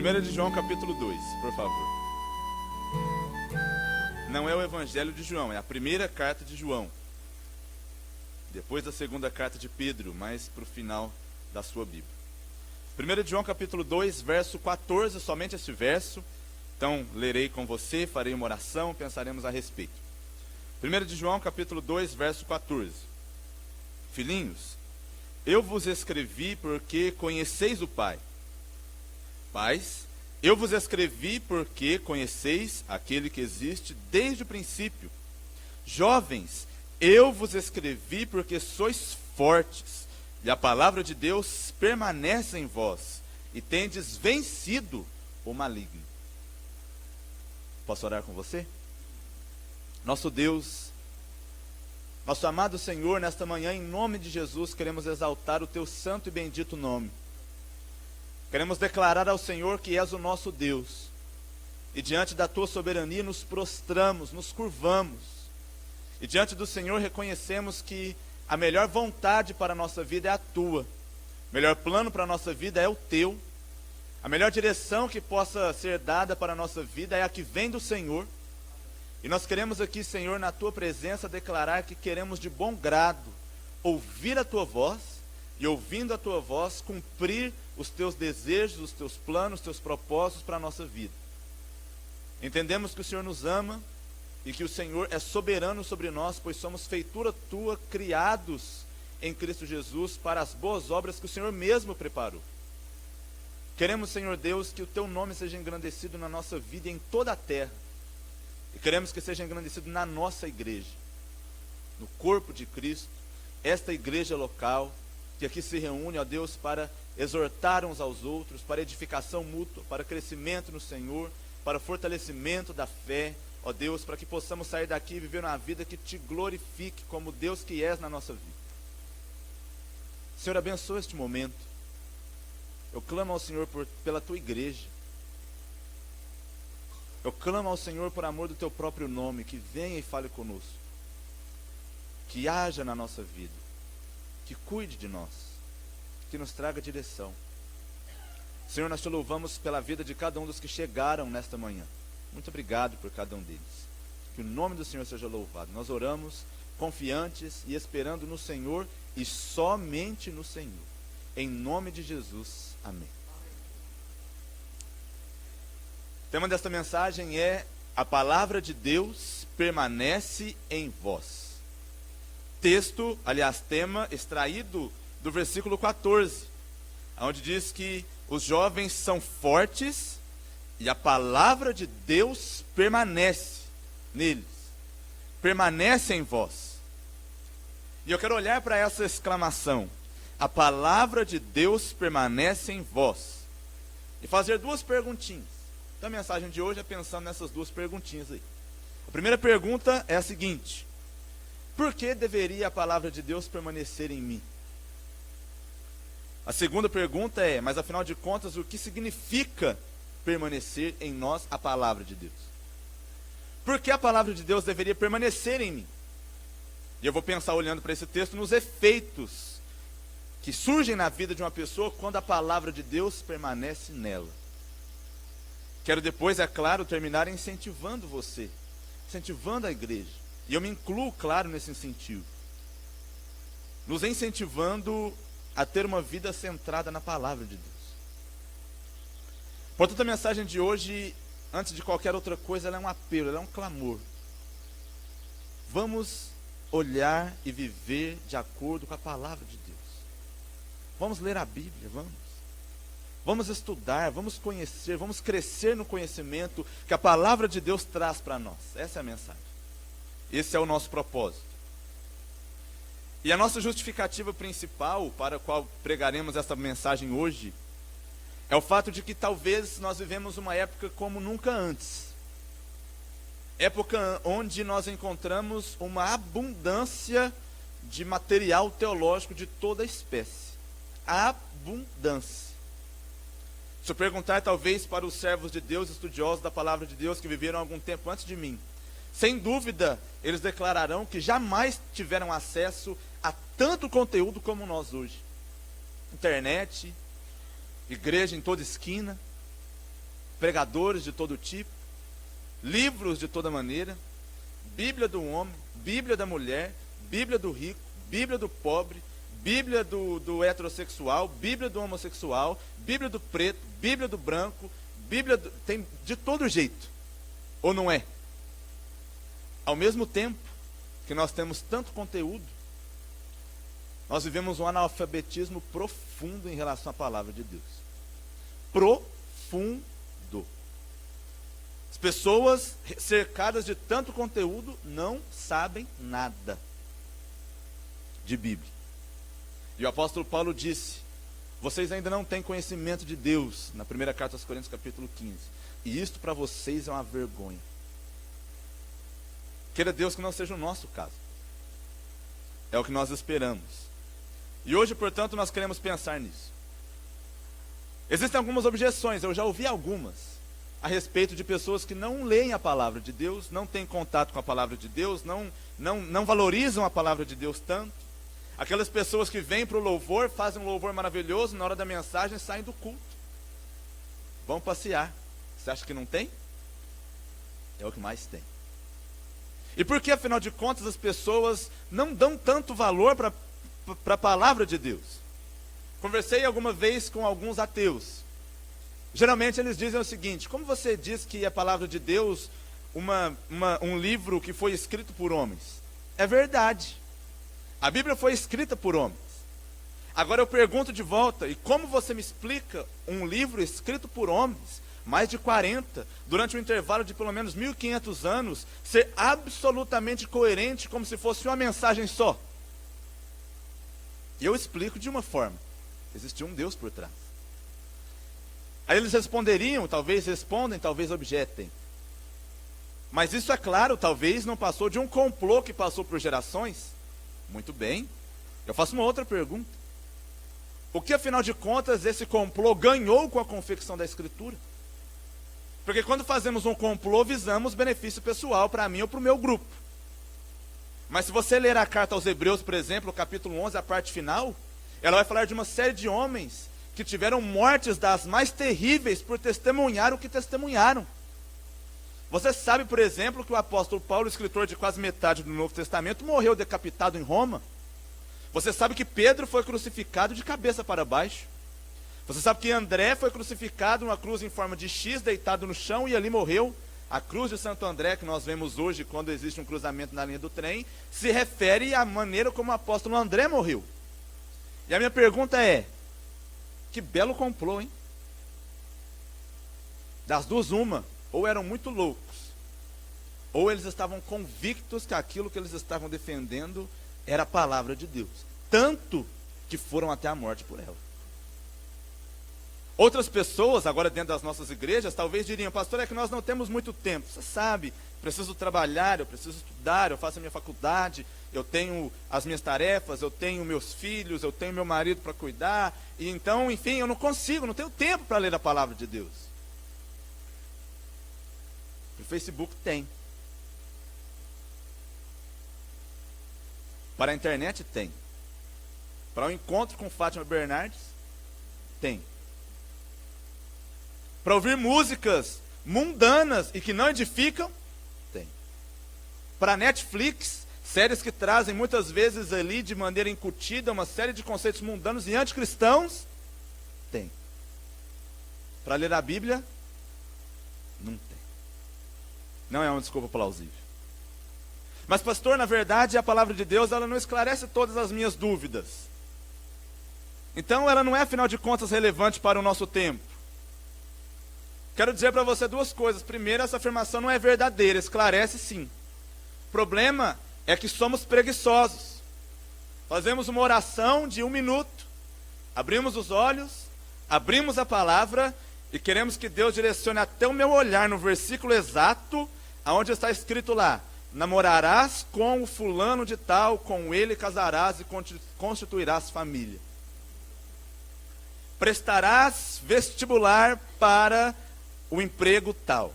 1 de João capítulo 2, por favor. Não é o Evangelho de João, é a primeira carta de João. Depois da segunda carta de Pedro, mais para o final da sua Bíblia. 1 de João capítulo 2, verso 14, somente esse verso. Então, lerei com você, farei uma oração, pensaremos a respeito. 1 de João capítulo 2, verso 14. Filhinhos, eu vos escrevi porque conheceis o Pai. Pais, eu vos escrevi porque conheceis aquele que existe desde o princípio. Jovens, eu vos escrevi porque sois fortes, e a palavra de Deus permanece em vós, e tendes vencido o maligno. Posso orar com você? Nosso Deus, nosso amado Senhor, nesta manhã, em nome de Jesus, queremos exaltar o teu santo e bendito nome. Queremos declarar ao Senhor que és o nosso Deus, e diante da tua soberania nos prostramos, nos curvamos, e diante do Senhor reconhecemos que a melhor vontade para a nossa vida é a tua, o melhor plano para a nossa vida é o teu, a melhor direção que possa ser dada para a nossa vida é a que vem do Senhor. E nós queremos aqui, Senhor, na tua presença, declarar que queremos de bom grado ouvir a tua voz, e ouvindo a tua voz, cumprir os teus desejos, os teus planos, os teus propósitos para a nossa vida. Entendemos que o Senhor nos ama e que o Senhor é soberano sobre nós, pois somos feitura tua, criados em Cristo Jesus para as boas obras que o Senhor mesmo preparou. Queremos, Senhor Deus, que o teu nome seja engrandecido na nossa vida e em toda a terra. E queremos que seja engrandecido na nossa igreja, no corpo de Cristo, esta igreja local, que aqui se reúne, ó Deus, para exortar uns aos outros, para edificação mútua, para crescimento no Senhor, para fortalecimento da fé, ó Deus, para que possamos sair daqui e viver uma vida que te glorifique como Deus que és na nossa vida. Senhor, abençoa este momento. Eu clamo ao Senhor pela tua igreja. Eu clamo ao Senhor por amor do teu próprio nome, que venha e fale conosco, que haja na nossa vida, que cuide de nós, que nos traga direção. Senhor, nós te louvamos pela vida de cada um dos que chegaram nesta manhã. Muito obrigado por cada um deles. Que o nome do Senhor seja louvado. Nós oramos confiantes e esperando no Senhor e somente no Senhor. Em nome de Jesus, amém. O tema desta mensagem é: a palavra de Deus permanece em vós. Texto, aliás, tema extraído do versículo 14, onde diz que os jovens são fortes e a palavra de Deus permanece neles, permanece em vós. E eu quero olhar para essa exclamação: a palavra de Deus permanece em vós, e fazer duas perguntinhas. Então a mensagem de hoje é pensando nessas duas perguntinhas aí. A primeira pergunta é a seguinte: por que deveria a palavra de Deus permanecer em mim? A segunda pergunta é: mas afinal de contas, o que significa permanecer em nós a palavra de Deus? Por que a palavra de Deus deveria permanecer em mim? E eu vou pensar, olhando para esse texto, nos efeitos que surgem na vida de uma pessoa quando a palavra de Deus permanece nela. Quero depois, é claro, terminar incentivando você, incentivando a igreja. E eu me incluo, claro, nesse incentivo. Nos incentivando a ter uma vida centrada na palavra de Deus. Portanto, a mensagem de hoje, antes de qualquer outra coisa, ela é um apelo, ela é um clamor. Vamos olhar e viver de acordo com a palavra de Deus. Vamos ler a Bíblia, vamos estudar, vamos conhecer, vamos crescer no conhecimento que a palavra de Deus traz para nós. Essa é a mensagem. Esse é o nosso propósito. E a nossa justificativa principal para a qual pregaremos essa mensagem hoje é o fato de que talvez nós vivemos uma época como nunca antes. Época onde nós encontramos uma abundância de material teológico de toda espécie. Abundância. Se eu perguntar talvez para os servos de Deus, estudiosos da palavra de Deus, que viveram algum tempo antes de mim, sem dúvida eles declararão que jamais tiveram acesso a tanto conteúdo como nós hoje. Internet, igreja em toda esquina. pregadores de todo tipo, livros de toda maneira, Bíblia do homem, Bíblia da mulher, Bíblia do rico, Bíblia do pobre, Bíblia do heterossexual, Bíblia do homossexual, Bíblia do preto, Bíblia do branco, tem de todo jeito, ou não é? Ao mesmo tempo que nós temos tanto conteúdo, nós vivemos um analfabetismo profundo em relação à palavra de Deus. Profundo. As pessoas cercadas de tanto conteúdo não sabem nada de Bíblia. E o apóstolo Paulo disse: vocês ainda não têm conhecimento de Deus, na primeira carta aos Coríntios, capítulo 15. E isto para vocês é uma vergonha. Queira Deus que não seja o nosso caso. É o que nós esperamos. E hoje, portanto, nós queremos pensar nisso. Existem algumas objeções, eu já ouvi algumas, a respeito de pessoas que não leem a palavra de Deus, não têm contato com a palavra de Deus, não valorizam a palavra de Deus tanto. Aquelas pessoas que vêm para o louvor, fazem um louvor maravilhoso, na hora da mensagem saem do culto. Vão passear. Você acha que não tem? É o que mais tem. E por que, afinal de contas, as pessoas não dão tanto valor para a palavra de Deus? Conversei alguma vez com alguns ateus. Geralmente eles dizem o seguinte: como você diz que a palavra de Deus, um livro que foi escrito por homens? É verdade. A Bíblia foi escrita por homens. Agora eu pergunto de volta: e como você me explica um livro escrito por homens, mais de 40, durante um intervalo de pelo menos 1500 anos, ser absolutamente coerente, como se fosse uma mensagem só? E eu explico de uma forma: existe um Deus por trás. Aí eles responderiam, talvez respondem, talvez objetem. Mas isso, é claro, talvez não passou de um complô que passou por gerações. Muito bem. Eu faço uma outra pergunta: o que, afinal de contas, esse complô ganhou com a confecção da Escritura? Porque quando fazemos um complô, visamos benefício pessoal para mim ou para o meu grupo. Mas se você ler a carta aos Hebreus, por exemplo, o capítulo 11, a parte final, ela vai falar de uma série de homens que tiveram mortes das mais terríveis por testemunhar o que testemunharam. Você sabe, por exemplo, que o apóstolo Paulo, escritor de quase metade do Novo Testamento, morreu decapitado em Roma. Você sabe que Pedro foi crucificado de cabeça para baixo. Você sabe que André foi crucificado numa cruz em forma de X, deitado no chão, e ali morreu. A cruz de Santo André, que nós vemos hoje quando existe um cruzamento na linha do trem, se refere à maneira como o apóstolo André morreu. E a minha pergunta é: que belo complô, hein? Das duas, uma: ou eram muito loucos, ou eles estavam convictos que aquilo que eles estavam defendendo era a palavra de Deus, tanto que foram até a morte por ela. Outras pessoas, agora dentro das nossas igrejas, talvez diriam: pastor, é que nós não temos muito tempo. Você sabe, preciso trabalhar, eu preciso estudar, eu faço a minha faculdade, eu tenho as minhas tarefas, eu tenho meus filhos, eu tenho meu marido para cuidar, e então, enfim, eu não consigo, não tenho tempo para ler a palavra de Deus. O Facebook tem. Para a internet tem. Para o encontro com Fátima Bernardes, tem. Para ouvir músicas mundanas e que não edificam, tem. Para Netflix, séries que trazem muitas vezes ali de maneira incutida uma série de conceitos mundanos e anticristãos, tem. Para ler a Bíblia, não tem. Não é uma desculpa plausível. Mas, pastor, na verdade, a palavra de Deus, ela não esclarece todas as minhas dúvidas. Então, ela não é, afinal de contas, relevante para o nosso tempo. Quero dizer para você duas coisas. Primeiro, essa afirmação não é verdadeira, esclarece sim. O problema é que somos preguiçosos. Fazemos uma oração de 1 minuto, abrimos os olhos, abrimos a palavra e queremos que Deus direcione até o meu olhar no versículo exato, aonde está escrito lá: namorarás com o fulano de tal, com ele casarás e constituirás família. Prestarás vestibular para o emprego tal.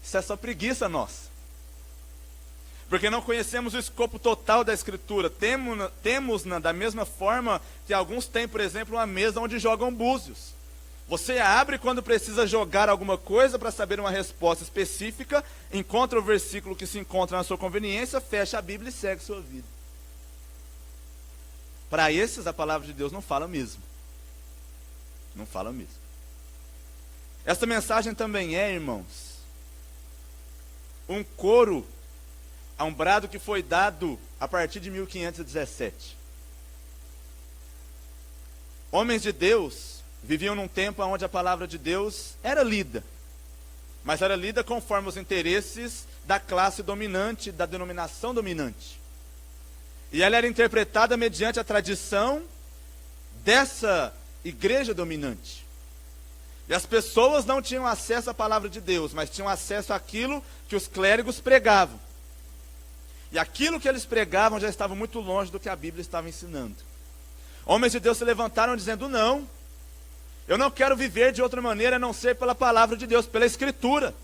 Isso é só preguiça nossa. Porque não conhecemos o escopo total da Escritura. Temos-na da mesma forma que alguns têm, por exemplo, uma mesa onde jogam búzios. Você abre quando precisa jogar alguma coisa para saber uma resposta específica, encontra o versículo que se encontra na sua conveniência, fecha a Bíblia e segue sua vida. Para esses, a palavra de Deus não fala mesmo. Não fala mesmo. Esta mensagem também é, irmãos, um coro a um brado que foi dado a partir de 1517. Homens de Deus viviam num tempo onde a palavra de Deus era lida, mas era lida conforme os interesses da classe dominante, da denominação dominante. E ela era interpretada mediante a tradição dessa igreja dominante. E as pessoas não tinham acesso à palavra de Deus, mas tinham acesso àquilo que os clérigos pregavam. E aquilo que eles pregavam já estava muito longe do que a Bíblia estava ensinando. Homens de Deus se levantaram dizendo: não, eu não quero viver de outra maneira a não ser pela palavra de Deus, pela Escritura.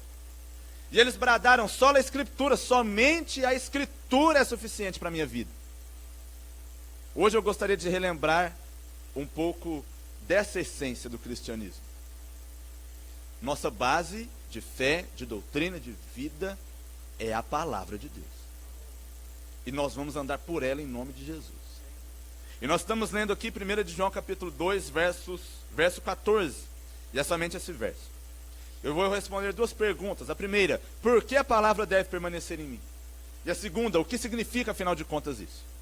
E eles bradaram: só a Escritura, somente a Escritura é suficiente para a minha vida. Hoje eu gostaria de relembrar um pouco dessa essência do cristianismo. Nossa base de fé, de doutrina, de vida é a palavra de Deus. E nós vamos andar por ela em nome de Jesus. E nós estamos lendo aqui 1 de João capítulo 2, verso 14. E é somente esse verso. Eu vou responder duas perguntas. A primeira: por que a palavra deve permanecer em mim? E a segunda: o que significa, afinal de contas, isso?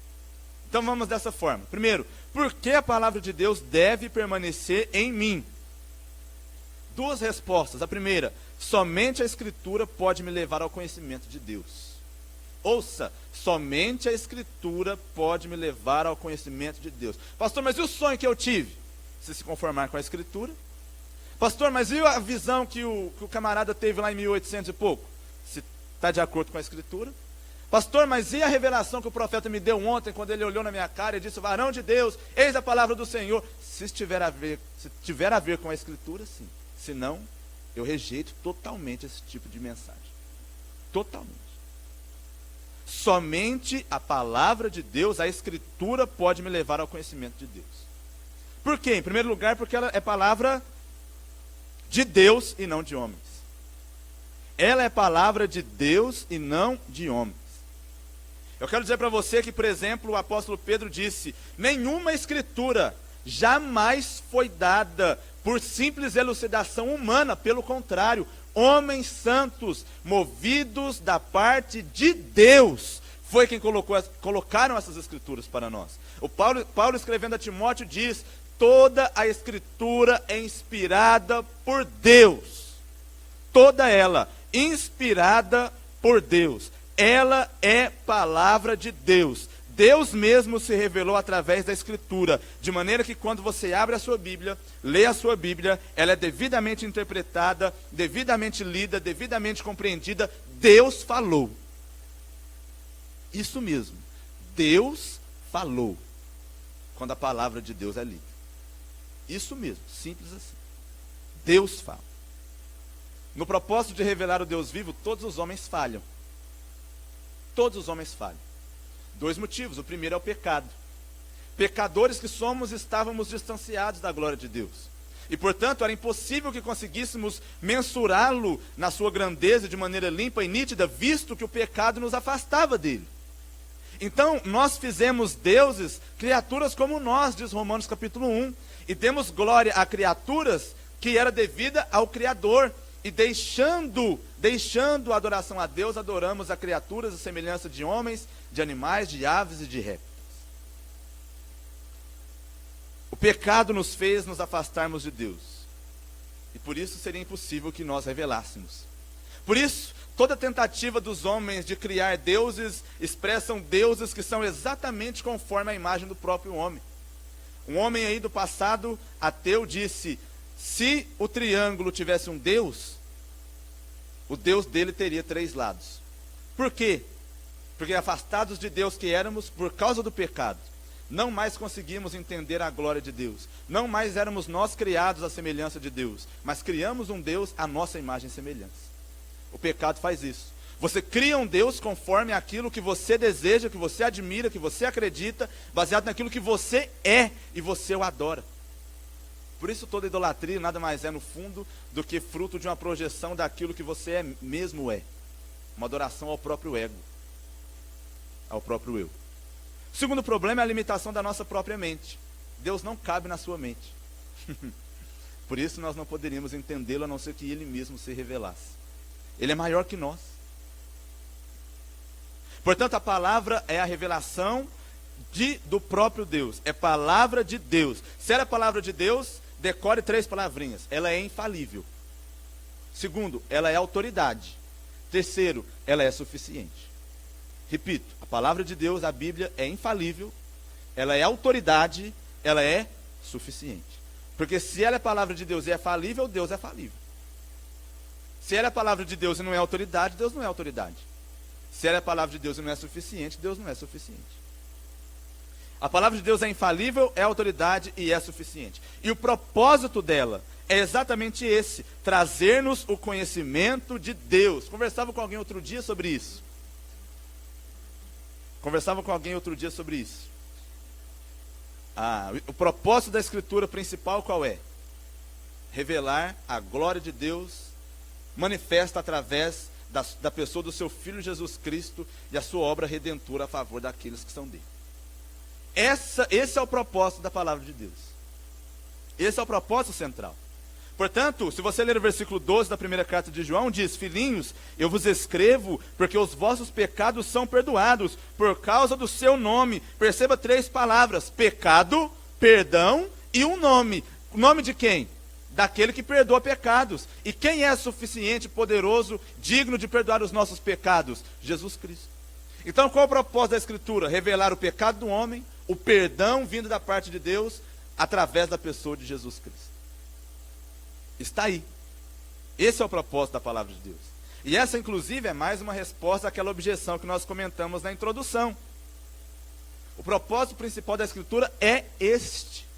Então vamos dessa forma. Primeiro, por que a palavra de Deus deve permanecer em mim? Duas respostas. A primeira: somente a Escritura pode me levar ao conhecimento de Deus. Ouça, somente a Escritura pode me levar ao conhecimento de Deus. Pastor, mas e o sonho que eu tive? Se conformar com a Escritura. Pastor, mas e a visão que o camarada teve lá em 1800 e pouco? Se está de acordo com a Escritura. Pastor, mas e a revelação que o profeta me deu ontem, quando ele olhou na minha cara e disse: varão de Deus, eis a palavra do Senhor? Se tiver a ver com a Escritura, sim. Se não, eu rejeito totalmente esse tipo de mensagem. Totalmente. Somente a palavra de Deus, a Escritura, pode me levar ao conhecimento de Deus. Por quê? Em primeiro lugar, porque ela é palavra de Deus e não de homens. Ela é palavra de Deus e não de homens. Eu quero dizer para você que, por exemplo, o apóstolo Pedro disse: nenhuma Escritura jamais foi dada por simples elucidação humana. Pelo contrário, homens santos, movidos da parte de Deus, foi quem colocaram essas Escrituras para nós. O Paulo escrevendo a Timóteo diz: toda a Escritura é inspirada por Deus. Toda ela, inspirada por Deus. Ela é palavra de Deus. Deus mesmo se revelou através da Escritura, de maneira que quando você abre a sua Bíblia, lê a sua Bíblia, ela é devidamente interpretada, devidamente lida, devidamente compreendida. Deus falou. Isso mesmo, Deus falou, quando a palavra de Deus é lida. Isso mesmo, simples assim. Deus fala. No propósito de revelar o Deus vivo, todos os homens falham. Todos os homens falham. Dois motivos. O primeiro é o pecado. Pecadores que somos, estávamos distanciados da glória de Deus. E, portanto, era impossível que conseguíssemos mensurá-lo na sua grandeza de maneira limpa e nítida, visto que o pecado nos afastava dele. Então, nós fizemos deuses, criaturas como nós, diz Romanos capítulo 1, e demos glória a criaturas que era devida ao Criador. E deixando a adoração a Deus, adoramos a criaturas à semelhança de homens, de animais, de aves e de répteis. O pecado nos fez nos afastarmos de Deus. E por isso seria impossível que nós revelássemos. Por isso, toda tentativa dos homens de criar deuses, expressam deuses que são exatamente conforme a imagem do próprio homem. Um homem aí do passado, ateu, disse: se o triângulo tivesse um Deus, o Deus dele teria 3 lados. Por quê? Porque afastados de Deus que éramos por causa do pecado, não mais conseguimos entender a glória de Deus. Não mais éramos nós criados à semelhança de Deus, mas criamos um Deus à nossa imagem e semelhança. O pecado faz isso. Você cria um Deus conforme aquilo que você deseja, que você admira, que você acredita, baseado naquilo que você é e você o adora. Por isso toda idolatria nada mais é no fundo do que fruto de uma projeção daquilo que você mesmo é. Uma adoração ao próprio ego, ao próprio eu. O segundo problema é a limitação da nossa própria mente. Deus não cabe na sua mente. Por isso nós não poderíamos entendê-lo a não ser que Ele mesmo se revelasse. Ele é maior que nós. Portanto, a palavra é a revelação do próprio Deus. É palavra de Deus. Se ela é palavra de Deus, decore 3 palavrinhas. Ela é infalível. Segundo, ela é autoridade. Terceiro, ela é suficiente. Repito, a palavra de Deus, a Bíblia, é infalível. Ela é autoridade. Ela é suficiente. Porque se ela é palavra de Deus e é falível, Deus é falível. Se ela é palavra de Deus e não é autoridade, Deus não é autoridade. Se ela é palavra de Deus e não é suficiente, Deus não é suficiente. A palavra de Deus é infalível, é autoridade e é suficiente. E o propósito dela é exatamente esse: trazer-nos o conhecimento de Deus. Conversava com alguém outro dia sobre isso. O propósito da Escritura principal qual é? Revelar a glória de Deus manifesta através da pessoa do seu Filho Jesus Cristo e a sua obra redentora a favor daqueles que são dele. Esse é o propósito da palavra de Deus. Esse é o propósito central. Portanto, se você ler o versículo 12 da primeira carta de João, diz: filhinhos, eu vos escrevo porque os vossos pecados são perdoados por causa do seu nome. Perceba 3 palavras: pecado, perdão e um nome. O nome de quem? Daquele que perdoa pecados. E quem é suficiente, poderoso, digno de perdoar os nossos pecados? Jesus Cristo. Então qual é o propósito da Escritura? Revelar o pecado do homem, o perdão vindo da parte de Deus, através da pessoa de Jesus Cristo. Está aí. Esse é o propósito da palavra de Deus. E essa inclusive é mais uma resposta àquela objeção que nós comentamos na introdução. O propósito principal da Escritura é este.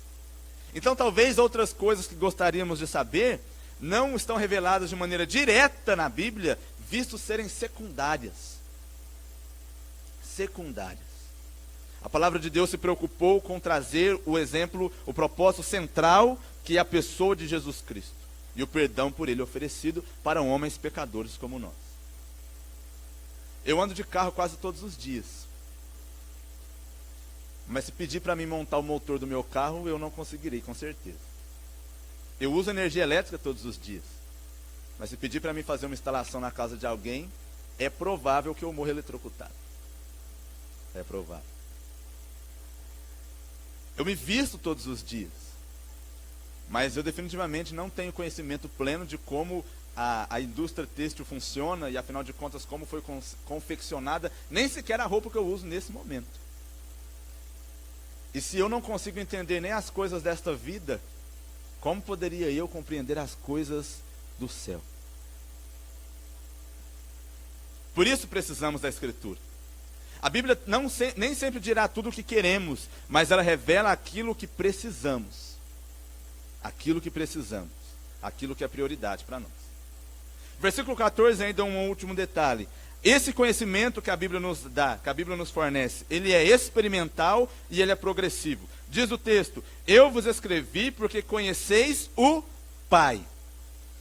Então talvez outras coisas que gostaríamos de saber não estão reveladas de maneira direta na Bíblia, visto serem secundárias. A palavra de Deus se preocupou com trazer o exemplo, o propósito central, que é a pessoa de Jesus Cristo. E o perdão por ele oferecido para homens pecadores como nós. Eu ando de carro quase todos os dias. Mas se pedir para mim montar o motor do meu carro, eu não conseguirei, com certeza. Eu uso energia elétrica todos os dias. Mas se pedir para mim fazer uma instalação na casa de alguém, é provável que eu morra eletrocutado. É provável. Eu me visto todos os dias. Mas eu definitivamente não tenho conhecimento pleno de como a indústria têxtil funciona e, afinal de contas, como foi confeccionada, nem sequer a roupa que eu uso nesse momento. E se eu não consigo entender nem as coisas desta vida, como poderia eu compreender as coisas do céu? Por isso precisamos da Escritura. A Bíblia nem sempre dirá tudo o que queremos, mas ela revela aquilo que precisamos. Aquilo que precisamos. Aquilo que é prioridade para nós. Versículo 14 ainda um último detalhe. Esse conhecimento que a Bíblia nos dá, que a Bíblia nos fornece, ele é experimental e ele é progressivo. Diz o texto: eu vos escrevi porque conheceis o Pai.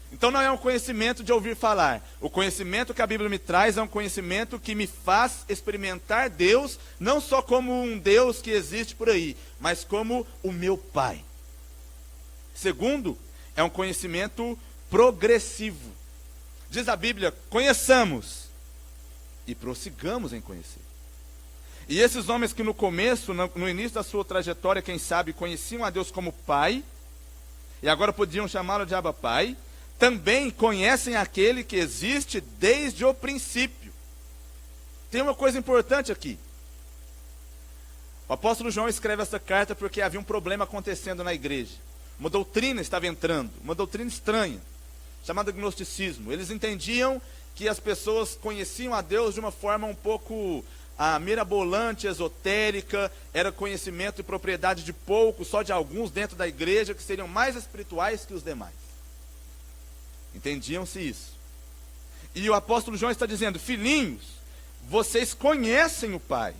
Então não é um conhecimento de ouvir falar. O conhecimento que a Bíblia me traz é um conhecimento que me faz experimentar Deus, não só como um Deus que existe por aí, mas como o meu Pai. Segundo, é um conhecimento progressivo. Diz a Bíblia: conheçamos e prossigamos em conhecer. E esses homens que no começo, no início da sua trajetória, quem sabe, conheciam a Deus como Pai, e agora podiam chamá-lo de Abba Pai, também conhecem aquele que existe desde o princípio. Tem uma coisa importante aqui. O apóstolo João escreve essa carta porque havia um problema acontecendo na igreja. Uma doutrina estava entrando, uma doutrina estranha, chamada gnosticismo. Eles entendiam que as pessoas conheciam a Deus de uma forma um pouco mirabolante, esotérica, era conhecimento e propriedade de poucos, só de alguns dentro da igreja, que seriam mais espirituais que os demais. Entendiam-se isso. E o apóstolo João está dizendo: filhinhos, vocês conhecem o Pai.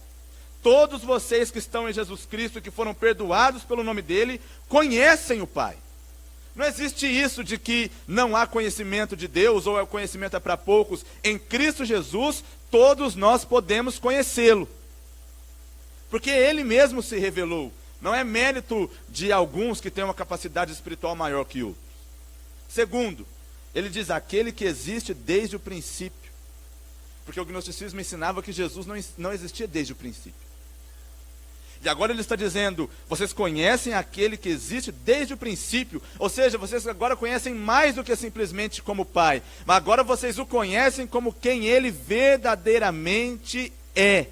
Todos vocês que estão em Jesus Cristo, que foram perdoados pelo nome dele, conhecem o Pai. Não existe isso de que não há conhecimento de Deus, ou o conhecimento é para poucos. Em Cristo Jesus, todos nós podemos conhecê-lo. Porque ele mesmo se revelou. Não é mérito de alguns que têm uma capacidade espiritual maior que outros. Segundo, ele diz: aquele que existe desde o princípio. Porque o gnosticismo ensinava que Jesus não existia desde o princípio. E agora ele está dizendo: vocês conhecem aquele que existe desde o princípio. Ou seja, vocês agora conhecem mais do que simplesmente como Pai. Mas agora vocês o conhecem como quem ele verdadeiramente é.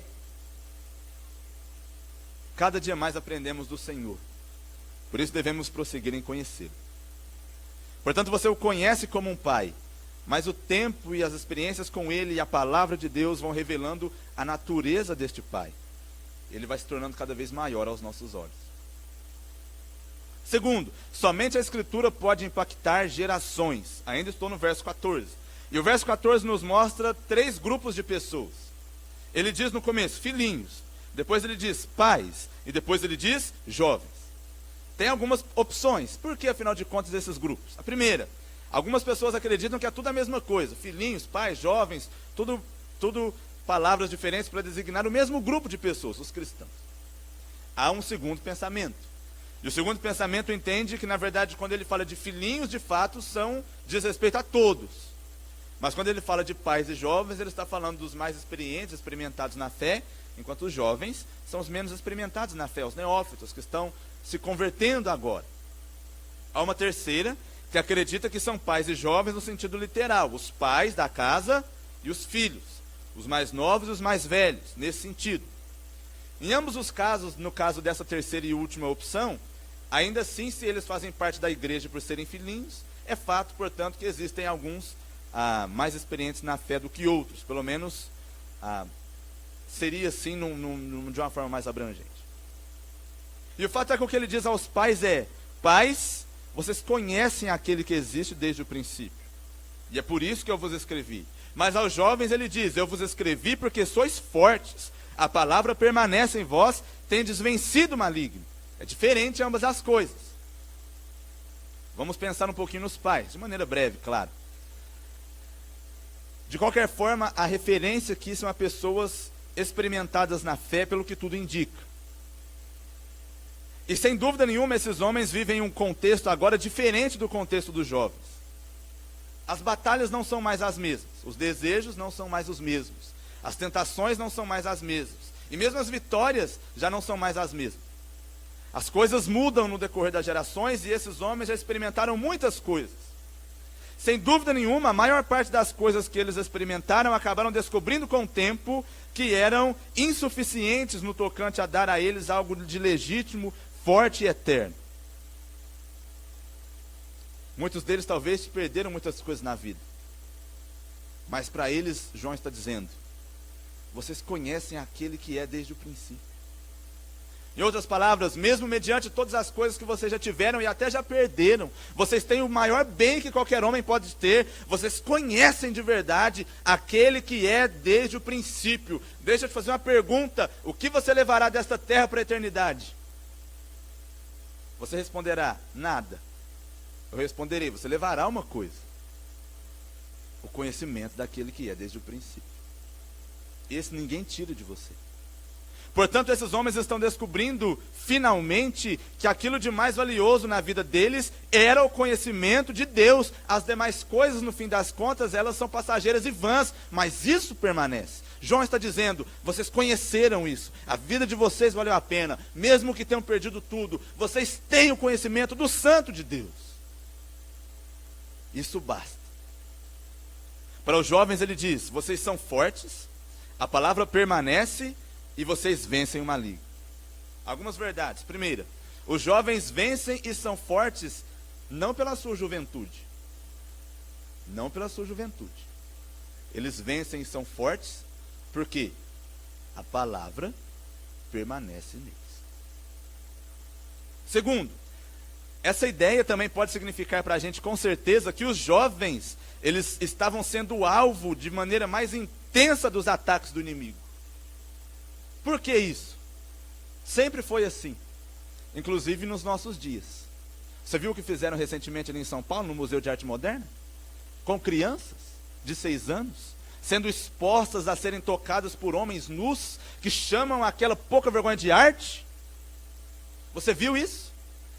Cada dia mais aprendemos do Senhor. Por isso devemos prosseguir em conhecê-lo. Portanto, você o conhece como um Pai. Mas o tempo e as experiências com ele e a palavra de Deus vão revelando a natureza deste Pai. Ele vai se tornando cada vez maior aos nossos olhos. Segundo, somente a Escritura pode impactar gerações. Ainda estou no verso 14. E o verso 14 nos mostra 3 grupos de pessoas. Ele diz no começo, filhinhos. Depois ele diz, pais. E depois ele diz, jovens. Tem algumas opções. Por que, afinal de contas, esses grupos? A primeira, algumas pessoas acreditam que é tudo a mesma coisa. Filhinhos, pais, jovens, tudo palavras diferentes para designar o mesmo grupo de pessoas, os cristãos. Há um segundo pensamento. E o segundo pensamento entende que, na verdade, quando ele fala de filhinhos, de fato, diz respeito a todos. Mas quando ele fala de pais e jovens, ele está falando dos mais experientes, experimentados na fé, enquanto os jovens são os menos experimentados na fé, os neófitos, que estão se convertendo agora. Há uma terceira, que acredita que são pais e jovens no sentido literal, os pais da casa e os filhos, os mais novos e os mais velhos, nesse sentido. Em ambos os casos, no caso dessa terceira e última opção, ainda assim, se eles fazem parte da igreja por serem filhinhos, é fato, portanto, que existem alguns mais experientes na fé do que outros, pelo menos seria assim de uma forma mais abrangente. E o fato é que o que ele diz aos pais é: pais, vocês conhecem aquele que existe desde o princípio, e é por isso que eu vos escrevi. Mas aos jovens ele diz: eu vos escrevi porque sois fortes, a palavra permanece em vós, tendes vencido o maligno. É diferente ambas as coisas. Vamos pensar um pouquinho nos pais, de maneira breve, claro. De qualquer forma, a referência aqui são a pessoas experimentadas na fé, pelo que tudo indica. E sem dúvida nenhuma, esses homens vivem em um contexto agora diferente do contexto dos jovens. As batalhas não são mais as mesmas, os desejos não são mais os mesmos, as tentações não são mais as mesmas, e mesmo as vitórias já não são mais as mesmas. As coisas mudam no decorrer das gerações, e esses homens já experimentaram muitas coisas. Sem dúvida nenhuma, a maior parte das coisas que eles experimentaram acabaram descobrindo com o tempo que eram insuficientes no tocante a dar a eles algo de legítimo, forte e eterno. Muitos deles talvez perderam muitas coisas na vida. Mas para eles, João está dizendo: vocês conhecem aquele que é desde o princípio. Em outras palavras, mesmo mediante todas as coisas que vocês já tiveram e até já perderam, vocês têm o maior bem que qualquer homem pode ter. Vocês conhecem de verdade aquele que é desde o princípio. Deixa eu te fazer uma pergunta: o que você levará desta terra para a eternidade? Você responderá: nada. Eu responderei: você levará uma coisa: o conhecimento daquele que é desde o princípio. Esse ninguém tira de você. Portanto, esses homens estão descobrindo, finalmente, que aquilo de mais valioso na vida deles era o conhecimento de Deus. As demais coisas, no fim das contas, elas são passageiras e vãs, mas isso permanece. João está dizendo: vocês conheceram isso, a vida de vocês valeu a pena, mesmo que tenham perdido tudo, vocês têm o conhecimento do Santo de Deus. Isso basta. Para os jovens ele diz: vocês são fortes, a palavra permanece e vocês vencem o maligno. Algumas verdades. Primeira, os jovens vencem e são fortes não pela sua juventude. Não pela sua juventude. Eles vencem e são fortes porque a palavra permanece neles. Segundo, essa ideia também pode significar para a gente com certeza que os jovens eles estavam sendo alvo de maneira mais intensa dos ataques do inimigo. Por que isso? Sempre foi assim, inclusive nos nossos dias. Você viu o que fizeram recentemente ali em São Paulo, no Museu de Arte Moderna? Com crianças de 6 anos, sendo expostas a serem tocadas por homens nus, que chamam aquela pouca vergonha de arte. Você viu isso?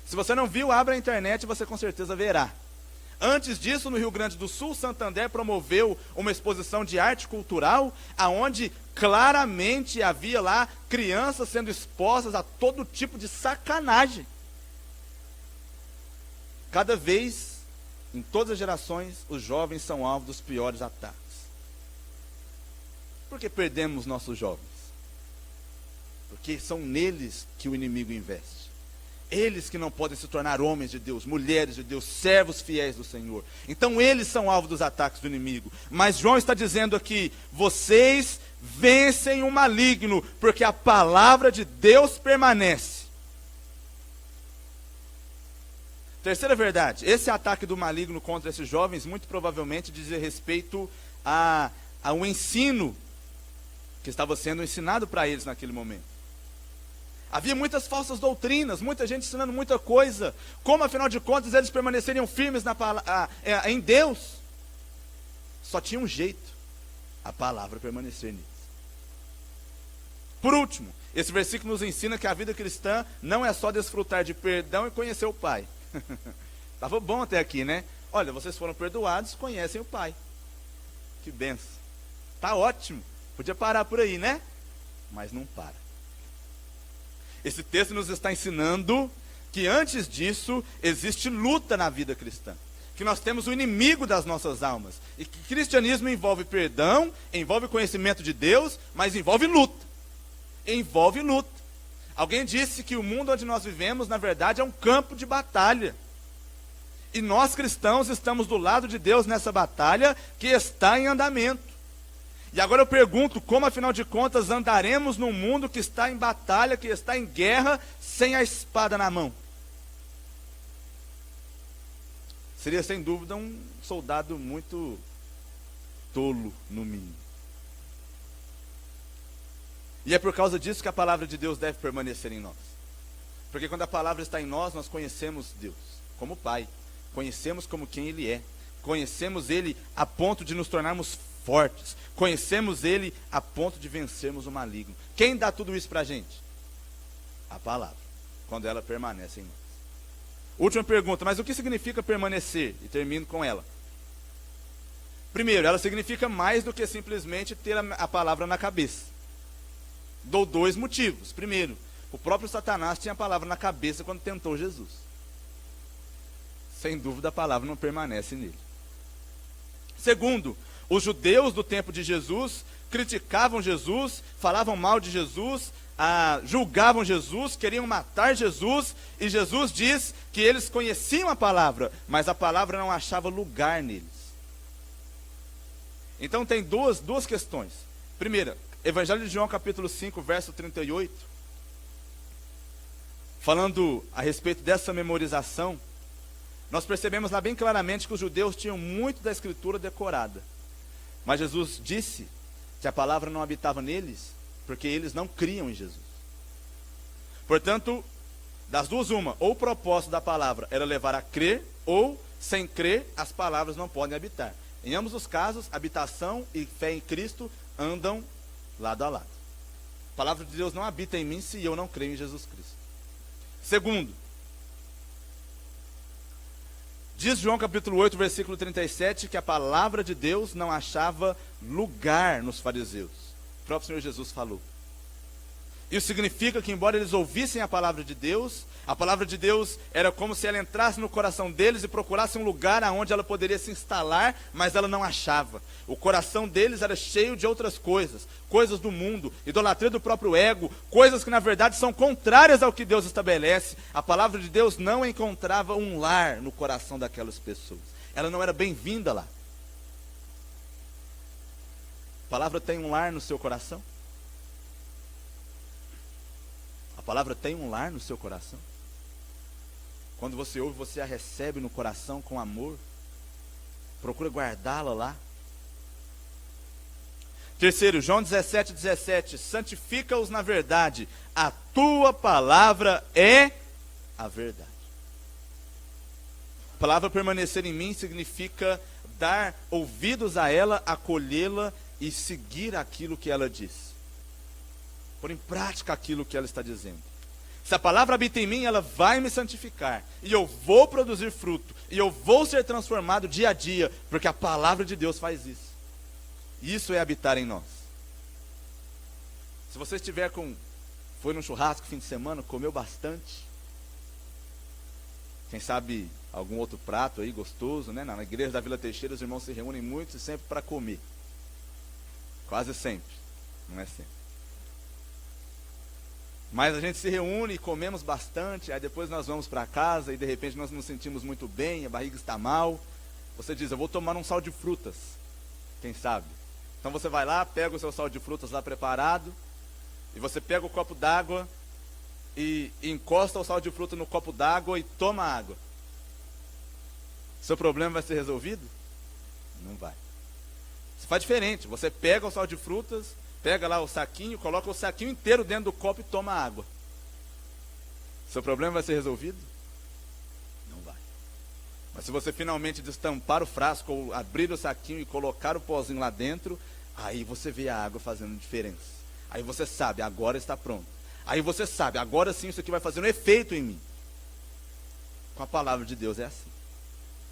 Se você não viu, abra a internet e você com certeza verá. Antes disso, no Rio Grande do Sul, Santander promoveu uma exposição de arte cultural, aonde claramente havia lá crianças sendo expostas a todo tipo de sacanagem. Cada vez, em todas as gerações, os jovens são alvo dos piores ataques. Por que perdemos nossos jovens? Porque são neles que o inimigo investe. Eles que não podem se tornar homens de Deus, mulheres de Deus, servos fiéis do Senhor. Então eles são alvo dos ataques do inimigo. Mas João está dizendo aqui, vocês vencem o maligno, porque a palavra de Deus permanece. Terceira verdade, esse ataque do maligno contra esses jovens, muito provavelmente dizia respeito ao ensino que estava sendo ensinado para eles naquele momento. Havia muitas falsas doutrinas, muita gente ensinando muita coisa. Como, afinal de contas, eles permaneceriam firmes em Deus? Só tinha um jeito, a palavra permanecer neles. Por último, esse versículo nos ensina que a vida cristã não é só desfrutar de perdão e conhecer o Pai. Estava bom até aqui, né? Olha, vocês foram perdoados, conhecem o Pai. Que benção. Está ótimo. Podia parar por aí, né? Mas não para. Esse texto nos está ensinando que antes disso existe luta na vida cristã. Que nós temos o inimigo das nossas almas. E que cristianismo envolve perdão, envolve conhecimento de Deus, mas envolve luta. Envolve luta. Alguém disse que o mundo onde nós vivemos, na verdade, é um campo de batalha. E nós cristãos estamos do lado de Deus nessa batalha que está em andamento. E agora eu pergunto, como afinal de contas andaremos num mundo que está em batalha, que está em guerra, sem a espada na mão? Seria sem dúvida um soldado muito tolo, no mínimo. E é por causa disso que a palavra de Deus deve permanecer em nós. Porque quando a palavra está em nós, nós conhecemos Deus como Pai, conhecemos como quem Ele é, conhecemos Ele a ponto de nos tornarmos fortes, conhecemos Ele a ponto de vencermos o maligno. Quem dá tudo isso para a gente? A palavra, quando ela permanece em nós. Última pergunta, mas o que significa permanecer? E termino com ela. Primeiro, ela significa mais do que simplesmente ter a palavra na cabeça. Dou 2 motivos. Primeiro, o próprio Satanás tinha a palavra na cabeça quando tentou Jesus. Sem dúvida a palavra não permanece nele. Segundo, os judeus do tempo de Jesus criticavam Jesus, falavam mal de Jesus, julgavam Jesus, queriam matar Jesus, e Jesus diz que eles conheciam a palavra, mas a palavra não achava lugar neles. Então tem duas questões. Primeira, Evangelho de João capítulo 5, verso 38, falando a respeito dessa memorização, nós percebemos lá bem claramente que os judeus tinham muito da escritura decorada. Mas Jesus disse que a palavra não habitava neles, porque eles não criam em Jesus. Portanto, das duas uma, ou o propósito da palavra era levar a crer, ou sem crer, as palavras não podem habitar. Em ambos os casos, habitação e fé em Cristo andam lado a lado. A palavra de Deus não habita em mim se eu não creio em Jesus Cristo. Segundo, diz João capítulo 8, versículo 37, que a palavra de Deus não achava lugar nos fariseus. O próprio Senhor Jesus falou. Isso significa que, embora eles ouvissem a palavra de Deus era como se ela entrasse no coração deles e procurasse um lugar onde ela poderia se instalar, mas ela não achava. O coração deles era cheio de outras coisas, coisas do mundo, idolatria do próprio ego, coisas que na verdade são contrárias ao que Deus estabelece. A palavra de Deus não encontrava um lar no coração daquelas pessoas. Ela não era bem-vinda lá. A palavra tem um lar no seu coração? A palavra tem um lar no seu coração? Quando você ouve, você a recebe no coração com amor? Procura guardá-la lá. Terceiro, João 17:17, santifica-os na verdade, a tua palavra é a verdade. A palavra permanecer em mim significa dar ouvidos a ela, acolhê-la e seguir aquilo que ela diz. Pôr em prática aquilo que ela está dizendo. Se a palavra habita em mim, ela vai me santificar. E eu vou produzir fruto. E eu vou ser transformado dia a dia. Porque a palavra de Deus faz isso. Isso é habitar em nós. Se você foi num churrasco fim de semana, comeu bastante. Quem sabe algum outro prato aí gostoso, né? Na igreja da Vila Teixeira os irmãos se reúnem muito e sempre para comer. Quase sempre. Não é sempre. Mas a gente se reúne e comemos bastante, aí depois nós vamos para casa e de repente nós nos sentimos muito bem, a barriga está mal. Você diz, eu vou tomar um sal de frutas, quem sabe? Então você vai lá, pega o seu sal de frutas lá preparado, e você pega o copo d'água e encosta o sal de fruta no copo d'água e toma água. Seu problema vai ser resolvido? Não vai. Você faz diferente, você pega o sal de frutas, pega lá o saquinho, coloca o saquinho inteiro dentro do copo e toma água. Seu problema vai ser resolvido? Não vai. Mas se você finalmente destampar o frasco, ou abrir o saquinho e colocar o pozinho lá dentro, aí você vê a água fazendo diferença. Aí você sabe, agora está pronto. Aí você sabe, agora sim isso aqui vai fazer um efeito em mim. Com a palavra de Deus é assim.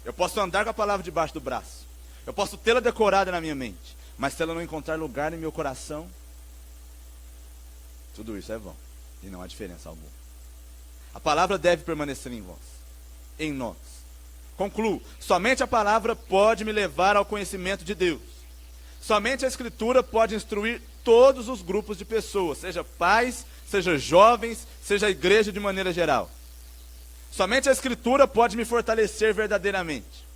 Eu posso andar com a palavra debaixo do braço. Eu posso tê-la decorada na minha mente. Mas se ela não encontrar lugar no meu coração, tudo isso é vão. E não há diferença alguma. A palavra deve permanecer em vós. Em nós. Concluo. Somente a palavra pode me levar ao conhecimento de Deus. Somente a Escritura pode instruir todos os grupos de pessoas. Seja pais, seja jovens, seja a igreja de maneira geral. Somente a Escritura pode me fortalecer verdadeiramente.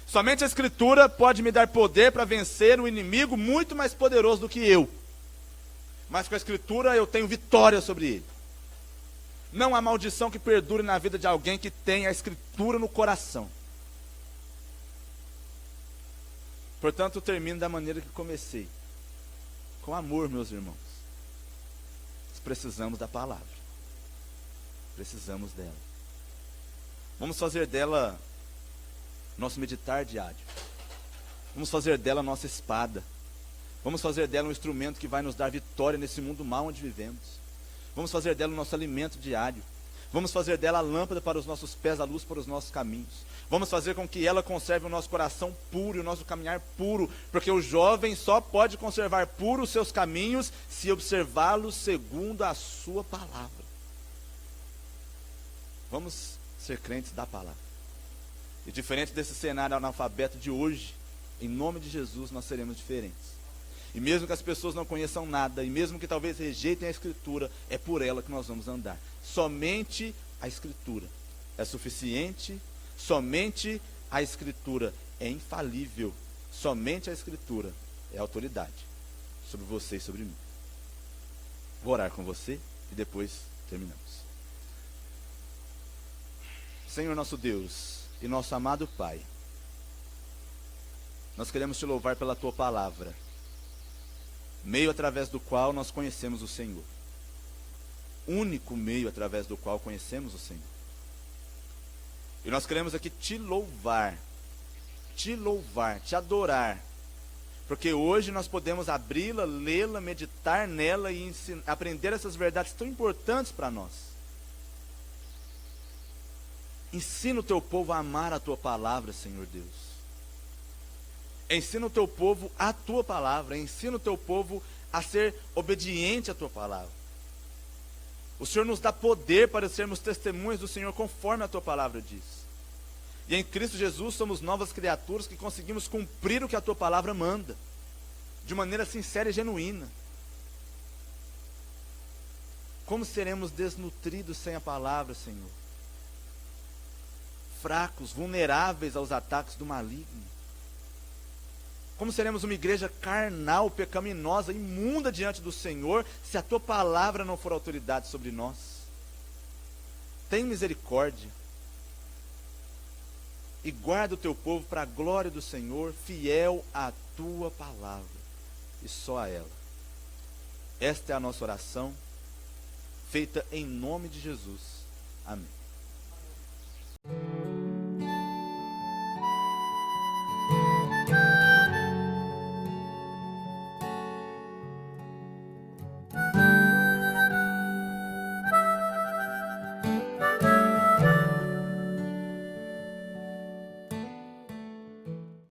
Somente a Escritura pode me dar poder para vencer um inimigo muito mais poderoso do que eu. Mas com a Escritura eu tenho vitória sobre ele. Não há maldição que perdure na vida de alguém que tem a Escritura no coração. Portanto, eu termino da maneira que comecei. Com amor, meus irmãos. Nós precisamos da palavra. Precisamos dela. Vamos fazer dela nosso meditar diário. Vamos fazer dela nossa espada. Vamos fazer dela um instrumento que vai nos dar vitória nesse mundo mau onde vivemos. Vamos fazer dela o nosso alimento diário. Vamos fazer dela a lâmpada para os nossos pés, a luz para os nossos caminhos. Vamos fazer com que ela conserve o nosso coração puro e o nosso caminhar puro. Porque o jovem só pode conservar puro os seus caminhos se observá-los segundo a sua palavra. Vamos ser crentes da palavra. E diferente desse cenário analfabeto de hoje, em nome de Jesus nós seremos diferentes. E mesmo que as pessoas não conheçam nada, e mesmo que talvez rejeitem a Escritura, é por ela que nós vamos andar. Somente a Escritura é suficiente, somente a Escritura é infalível, somente a Escritura é autoridade sobre você e sobre mim. Vou orar com você e depois terminamos. Senhor nosso Deus e nosso amado Pai, nós queremos te louvar pela tua palavra, meio através do qual nós conhecemos o Senhor. Único meio através do qual conhecemos o Senhor. E nós queremos aqui te louvar, te adorar, porque hoje nós podemos abri-la, lê-la, meditar nela e aprender essas verdades tão importantes para nós. Ensina o teu povo a amar a tua palavra, Senhor Deus. Ensina o teu povo a tua palavra. Ensina o teu povo a ser obediente à tua palavra. O Senhor nos dá poder para sermos testemunhas do Senhor conforme a tua palavra diz. E em Cristo Jesus somos novas criaturas que conseguimos cumprir o que a tua palavra manda, de maneira sincera e genuína. Como seremos desnutridos sem a palavra, Senhor? Fracos, vulneráveis aos ataques do maligno. Como seremos uma igreja carnal, pecaminosa, imunda diante do Senhor, se a tua palavra não for autoridade sobre nós? Tem misericórdia. e guarda o teu povo para a glória do Senhor, fiel à tua palavra, e só a ela. Esta é a nossa oração, feita em nome de Jesus. Amém.